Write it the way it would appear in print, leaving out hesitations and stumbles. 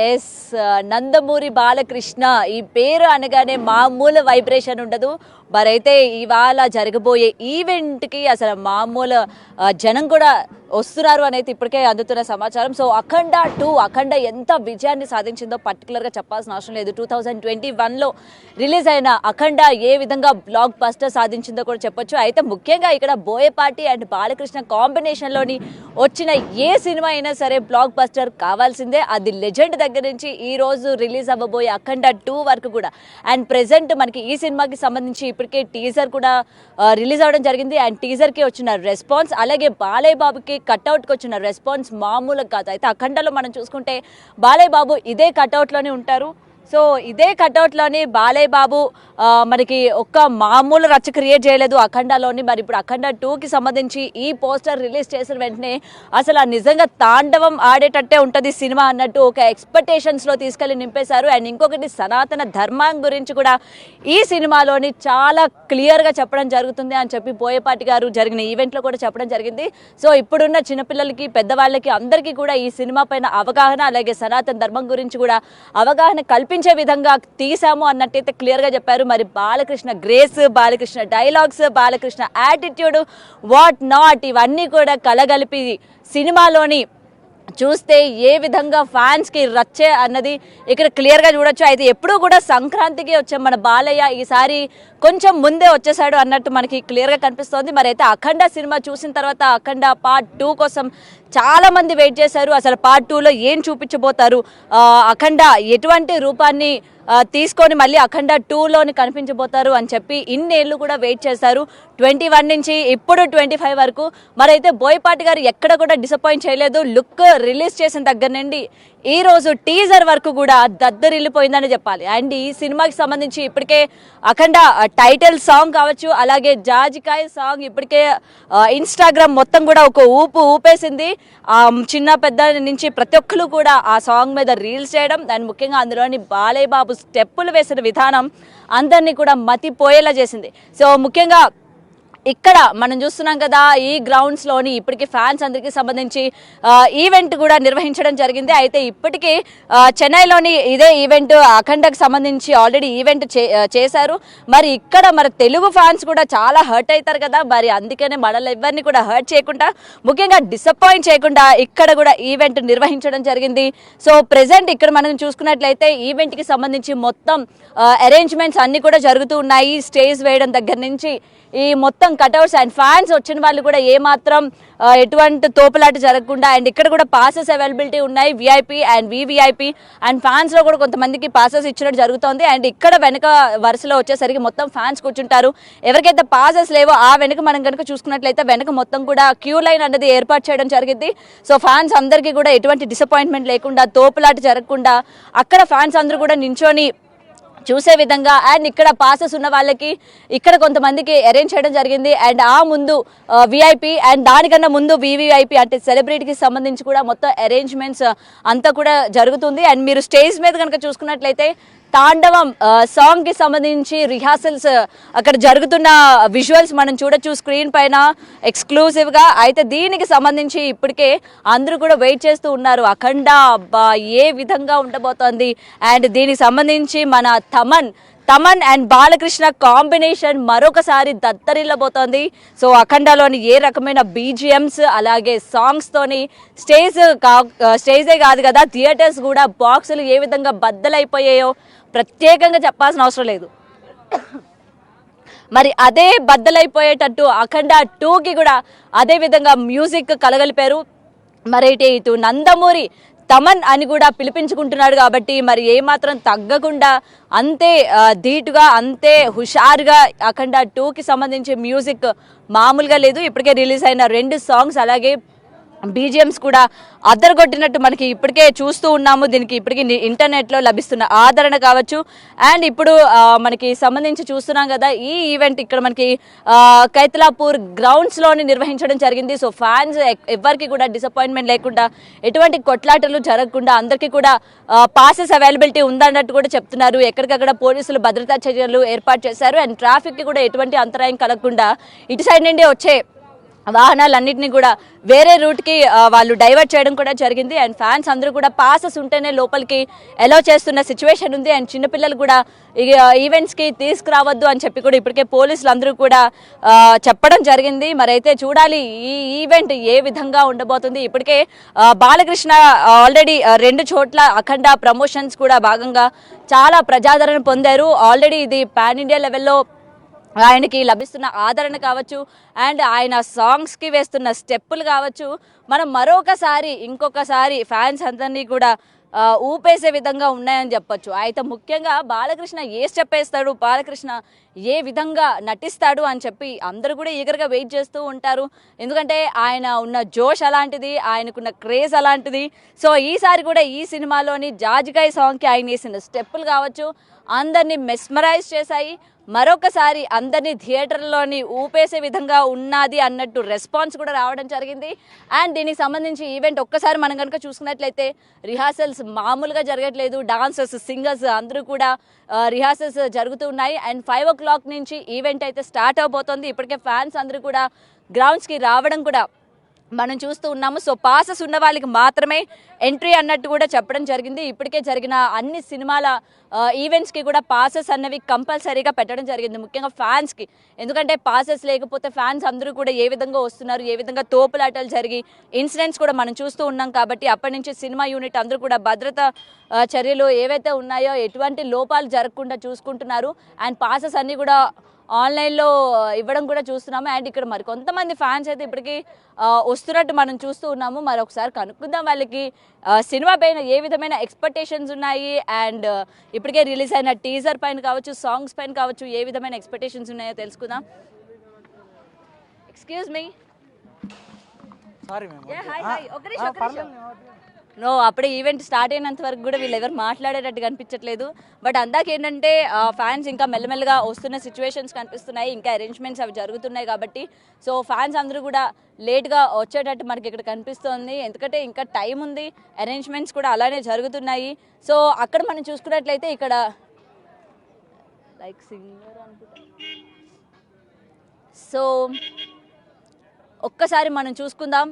Yes Nandamuri Balakrishna ఈ పేరు అనగానే మామూలు వైబ్రేషన్ ఉండదు. మరైతే ఇవాళ జరగబోయే ఈవెంట్కి అసలు మామూలు జనం కూడా వస్తున్నారు అనేది ఇప్పటికే అందుతున్న సమాచారం. సో అఖండ ఎంత విజయాన్ని సాధించిందో పర్టికులర్గా చెప్పాల్సిన అవసరం లేదు. 2021లో రిలీజ్ అయిన అఖండ ఏ విధంగా బ్లాక్ బస్టర్ సాధించిందో కూడా చెప్పొచ్చు. అయితే ముఖ్యంగా ఇక్కడ బోయపాటి అండ్ బాలకృష్ణ కాంబినేషన్లోని వచ్చిన ఏ సినిమా అయినా సరే బ్లాక్ బస్టర్ కావాల్సిందే. అది లెజెండ్ దగ్గర నుంచి ఈ రోజు రిలీజ్ అవ్వబోయే అఖండ 2 వరకు కూడా. అండ్ ప్రెసెంట్ మనకి ఈ సినిమాకి సంబంధించి ఇప్పటికే టీజర్ కూడా రిలీజ్ అవ్వడం జరిగింది. అండ్ టీజర్కి వచ్చిన రెస్పాన్స్, అలాగే బాలయ్య బాబుకి కట్అవుట్కి వచ్చిన రెస్పాన్స్ మామూలుగా కాదు. అయితే అఖండలో మనం చూసుకుంటే బాలయ్య బాబు ఇదే కట్అవుట్లోనే ఉంటారు. సో ఇదే కట్అవుట్లోని బాలయ్య బాబు మనకి ఒక్క మామూలు రచ్చ క్రియేట్ చేయలేదు అఖండలోని. మరి ఇప్పుడు అఖండ 2కి సంబంధించి ఈ పోస్టర్ రిలీజ్ చేసిన వెంటనే అసలు నిజంగా తాండవం ఆడేటట్టే ఉంటుంది సినిమా అన్నట్టు ఒక ఎక్స్పెక్టేషన్స్లో తీసుకెళ్లి నింపేశారు. అండ్ ఇంకొకటి సనాతన ధర్మం గురించి కూడా ఈ సినిమాలోని చాలా క్లియర్గా చెప్పడం జరుగుతుంది అని చెప్పి బోయపాటి గారు జరిగిన ఈవెంట్లో కూడా చెప్పడం జరిగింది. సో ఇప్పుడున్న చిన్నపిల్లలకి పెద్దవాళ్ళకి అందరికీ కూడా ఈ సినిమా పైన అవగాహన, అలాగే సనాతన ధర్మం గురించి కూడా అవగాహన కల్పించే విధంగా తీసాము అన్నట్టయితే క్లియర్గా చెప్పారు. మరి Balakrishna grace, Balakrishna dialogues, Balakrishna attitude, what not ఇవన్నీ కూడా కలగలిపి సినిమాలోని చూస్తే ఏ విధంగా ఫ్యాన్స్కి రచ్చే అన్నది ఇక్కడ క్లియర్గా చూడొచ్చు. అయితే ఎప్పుడూ కూడా సంక్రాంతికి వచ్చే మన బాలయ్య ఈసారి కొంచెం ముందే వచ్చేసాడు అన్నట్టు మనకి క్లియర్గా కనిపిస్తోంది. మరి అయితే అఖండ సినిమా చూసిన తర్వాత అఖండ పార్ట్ 2 కోసం చాలా మంది వెయిట్ చేశారు. అసలు పార్ట్ 2లో ఏం చూపించబోతారు, అఖండ ఎటువంటి రూపాన్ని తీసుకొని మళ్ళీ అఖండ 2లోని కనిపించబోతారు అని చెప్పి ఇన్నేళ్ళు కూడా వెయిట్ చేశారు. 21 నుంచి ఇప్పుడు 25 వరకు. మరైతే బోయపాటి గారు ఎక్కడ కూడా డిసప్పాయింట్ చేయలేదు. లుక్ రిలీజ్ చేసిన దగ్గర నుండి ఈ రోజు టీజర్ వరకు కూడా దద్దరిల్లిపోయిందని చెప్పాలి. అండ్ ఈ సినిమాకి సంబంధించి ఇప్పటికే అఖండ టైటిల్ సాంగ్ కావచ్చు, అలాగే జాజికాయ సాంగ్ ఇప్పటికే ఇన్స్టాగ్రామ్ మొత్తం కూడా ఒక ఊపేసింది. చిన్న పెద్ద నుంచి ప్రతి ఒక్కరు కూడా ఆ సాంగ్ మీద రీల్స్ చేయడం, అండ్ ముఖ్యంగా అందులోని బాలయ్య బాబు స్టెప్పులు వేసిన విధానం అందరినీ కూడా మతిపోయేలా చేసింది. సో ముఖ్యంగా ఇక్కడ మనం చూస్తున్నాం కదా, ఈ గ్రౌండ్స్లోని ఇప్పటికీ ఫ్యాన్స్ అందరికీ సంబంధించి ఈవెంట్ కూడా నిర్వహించడం జరిగింది. అయితే ఇప్పటికీ చెన్నైలోని ఇదే ఈవెంట్ అఖండకు సంబంధించి ఆల్రెడీ ఈవెంట్ చేశారు. మరి ఇక్కడ మన తెలుగు ఫ్యాన్స్ కూడా చాలా హర్ట్ అవుతారు కదా, మరి అందుకనే మనల్ని ఎవరిని కూడా హర్ట్ చేయకుండా, ముఖ్యంగా డిసప్పాయింట్ చేయకుండా ఇక్కడ కూడా ఈవెంట్ నిర్వహించడం జరిగింది. సో ప్రెసెంట్ ఇక్కడ మనం చూసుకున్నట్లయితే ఈవెంట్కి సంబంధించి మొత్తం అరేంజ్మెంట్స్ అన్నీ కూడా జరుగుతూ ఉన్నాయి. స్టేజ్ వేయడం దగ్గర నుంచి ఈ మొత్తం కట్అవుట్స్ అండ్ ఫ్యాన్స్ వచ్చిన వాళ్ళు కూడా ఏమాత్రం ఎటువంటి తోపులాట జరగకుండా. అండ్ ఇక్కడ కూడా పాసెస్ అవైలబిలిటీ ఉన్నాయి, విఐపి అండ్ వివిఐపి. అండ్ ఫ్యాన్స్లో కూడా కొంతమందికి పాసెస్ ఇచ్చినట్టు జరుగుతుంది. అండ్ ఇక్కడ వెనక వరుసలో వచ్చేసరికి మొత్తం ఫ్యాన్స్ కూర్చుంటారు. ఎవరికైతే పాసెస్ లేవో ఆ వెనక మనం కనుక చూసుకున్నట్లయితే వెనక మొత్తం కూడా క్యూ లైన్ అనేది ఏర్పాటు చేయడం జరిగింది. సో ఫ్యాన్స్ అందరికీ కూడా ఎటువంటి డిసప్పాయింట్మెంట్ లేకుండా, తోపులాట జరగకుండా అక్కడ ఫ్యాన్స్ అందరూ కూడా నించొని చూసే విధంగా. అండ్ ఇక్కడ పాసెస్ ఉన్న వాళ్ళకి ఇక్కడ కొంతమందికి అరేంజ్ చేయడం జరిగింది. అండ్ ఆ ముందు విఐపి అండ్ దానికన్నా ముందు వివిఐపి అంటే సెలబ్రిటీకి సంబంధించి కూడా మొత్తం అరేంజ్మెంట్స్ అంతా కూడా జరుగుతుంది. అండ్ మీరు స్టేజ్ మీద కనుక చూసుకున్నట్లయితే తాండవం సాంగ్కి సంబంధించి రిహార్సల్స్ అక్కడ జరుగుతున్న విజువల్స్ మనం చూడొచ్చు స్క్రీన్ పైన ఎక్స్క్లూజివ్గా. అయితే దీనికి సంబంధించి ఇప్పటికే అందరూ కూడా వెయిట్ చేస్తూ ఉన్నారు, అఖండ ఏ విధంగా ఉండబోతోంది. అండ్ దీనికి సంబంధించి మన తమన్ అండ్ బాలకృష్ణ కాంబినేషన్ మరొకసారి దత్తరిల్లబోతోంది. సో అఖండలోని ఏ రకమైన బీజిఎమ్స్ అలాగే సాంగ్స్తోని స్టేజే కాదు కదా, థియేటర్స్ కూడా బాక్సులు ఏ విధంగా బద్దలైపోయాయో ప్రత్యేకంగా చెప్పాల్సిన అవసరం లేదు. మరి అదే బద్దలైపోయేటట్టు అఖండ 2కి కూడా అదే విధంగా మ్యూజిక్ కలగలిపారు. మరి ఇటు నందమూరి తమన్ అని కూడా పిలిపించుకుంటున్నాడు కాబట్టి మరి ఏమాత్రం తగ్గకుండా అంతే ధీటుగా అంతే హుషారుగా అఖండ 2కి సంబంధించి మ్యూజిక్ మామూలుగా లేదు. ఇప్పటికే రిలీజ్ అయిన 2 సాంగ్స్ అలాగే బీజిఎమ్స్ కూడా అద్దరగొట్టినట్టు మనకి ఇప్పటికే చూస్తూ ఉన్నాము. దీనికి ఇప్పటికీ ఇంటర్నెట్లో లభిస్తున్న ఆదరణ కావచ్చు. అండ్ ఇప్పుడు మనకి సంబంధించి చూస్తున్నాం కదా, ఈ ఈవెంట్ ఇక్కడ మనకి కైతలాపూర్ గ్రౌండ్స్లోని నిర్వహించడం జరిగింది. సో ఫ్యాన్స్ ఎవరికి కూడా డిసప్పాయింట్మెంట్ లేకుండా, ఎటువంటి కొట్లాటలు జరగకుండా అందరికీ కూడా పాసెస్ అవైలబిలిటీ ఉందన్నట్టు కూడా చెప్తున్నారు. ఎక్కడికక్కడ పోలీసులు భద్రతా చర్యలు ఏర్పాటు చేశారు. అండ్ ట్రాఫిక్కి కూడా ఎటువంటి అంతరాయం కలగకుండా ఇటు సైడ్ నుండి వచ్చే వాహనాలన్నింటినీ కూడా వేరే రూట్కి వాళ్ళు డైవర్ట్ చేయడం కూడా జరిగింది. అండ్ ఫ్యాన్స్ అందరూ కూడా పాసెస్ ఉంటేనే లోపలికి అలౌ చేస్తున్న సిచ్యువేషన్ ఉంది. అండ్ చిన్నపిల్లలు కూడా ఈవెంట్స్కి తీసుకురావద్దు అని చెప్పి కూడా ఇప్పటికే పోలీసులు అందరూ కూడా చెప్పడం జరిగింది. మరైతే చూడాలి ఈ ఈవెంట్ ఏ విధంగా ఉండబోతుంది. ఇప్పటికే బాలకృష్ణ ఆల్రెడీ 2 చోట్ల అఖండ ప్రమోషన్స్ కూడా భాగంగా చాలా ప్రజాదరణ పొందారు. ఆల్రెడీ ఇది పాన్ ఇండియా లెవెల్లో ఆయనకి లభిస్తున్న ఆదరణ కావచ్చు, అండ్ ఆయన సాంగ్స్కి వేస్తున్న స్టెప్పులు కావచ్చు, మనం ఇంకొకసారి ఫ్యాన్స్ అందరినీ కూడా ఊపేసే విధంగా ఉన్నాయని చెప్పొచ్చు. అయితే ముఖ్యంగా బాలకృష్ణ ఏ స్టెప్ వేస్తాడు, బాలకృష్ణ ఏ విధంగా నటిస్తాడు అని చెప్పి అందరూ కూడా ఈగర్గా వెయిట్ చేస్తూ ఉంటారు. ఎందుకంటే ఆయన ఉన్న జోష్ అలాంటిది, ఆయనకున్న క్రేజ్ అలాంటిది. సో ఈసారి కూడా ఈ సినిమాలోని జాజికాయ్ సాంగ్కి ఆయన వేసిన స్టెప్పులు కావచ్చు అందరినీ మెస్మరైజ్ చేశాయి. మరొకసారి అందరినీ థియేటర్లోని ఊపేసే విధంగా ఉన్నది అన్నట్టు రెస్పాన్స్ కూడా రావడం జరిగింది. అండ్ దీనికి సంబంధించి ఈవెంట్ ఒక్కసారి మనం కనుక చూసుకున్నట్లయితే రిహార్సల్స్ మామూలుగా జరగట్లేదు. డాన్సర్స్, సింగర్స్ అందరూ కూడా రిహార్సల్స్ జరుగుతూ ఉన్నాయి. అండ్ 5 o'clock నుంచి ఈవెంట్ అయితే స్టార్ట్ అవబోతోంది. ఇప్పటికే ఫ్యాన్స్ అందరూ కూడా గ్రౌండ్స్కి రావడం కూడా మనం చూస్తూ ఉన్నాము. సో పాసెస్ ఉన్న వాళ్ళకి మాత్రమే ఎంట్రీ అన్నట్టు కూడా చెప్పడం జరిగింది. ఇప్పటికే జరిగిన అన్ని సినిమాల ఈవెంట్స్కి కూడా పాసెస్ అన్నవి కంపల్సరీగా పెట్టడం జరిగింది, ముఖ్యంగా ఫ్యాన్స్కి. ఎందుకంటే పాసెస్ లేకపోతే ఫ్యాన్స్ అందరూ కూడా ఏ విధంగా వస్తున్నారు, ఏ విధంగా తోపులాటలు జరిగి ఇన్సిడెంట్స్ కూడా మనం చూస్తూ ఉన్నాం. కాబట్టి అప్పటి నుంచి సినిమా యూనిట్ అందరూ కూడా భద్రతా చర్యలు ఏవైతే ఉన్నాయో ఎటువంటి లోపాలు జరగకుండా చూసుకుంటున్నారు. అండ్ పాసెస్ అన్నీ కూడా ఆన్లైన్లో ఇవ్వడం కూడా చూస్తున్నాము. అండ్ ఇక్కడ మరి కొంతమంది ఫ్యాన్స్ అయితే ఇప్పటికీ వస్తున్నట్టు మనం చూస్తూ ఉన్నాము. మరి ఒకసారి కనుక్కుందాం వాళ్ళకి సినిమా పైన ఏ విధమైన ఎక్స్పెక్టేషన్స్ ఉన్నాయి, అండ్ ఇప్పటికే రిలీజ్ అయిన టీజర్ పైన కావచ్చు, సాంగ్స్ పైన కావచ్చు ఏ విధమైన ఎక్స్పెక్టేషన్స్ ఉన్నాయో తెలుసుకుందాం. Excuse me. నో, అప్పుడే ఈవెంట్ స్టార్ట్ అయినంత వరకు కూడా వీళ్ళు ఎవరు మాట్లాడేటట్టు కనిపించట్లేదు. బట్ అందాక ఏంటంటే ఫ్యాన్స్ ఇంకా మెల్లమెల్లగా వస్తున్న సిచ్యువేషన్స్ కనిపిస్తున్నాయి, ఇంకా అరేంజ్మెంట్స్ అవి జరుగుతున్నాయి. కాబట్టి సో ఫ్యాన్స్ అందరూ కూడా లేట్గా వచ్చేటట్టు మనకి ఇక్కడ కనిపిస్తుంది. ఎందుకంటే ఇంకా టైం ఉంది, అరేంజ్మెంట్స్ కూడా అలానే జరుగుతున్నాయి. సో అక్కడ మనం చూసుకున్నట్లయితే ఇక్కడ లైక్ సింగర్ అనుకుంటా. సో ఒక్కసారి మనం చూసుకుందాం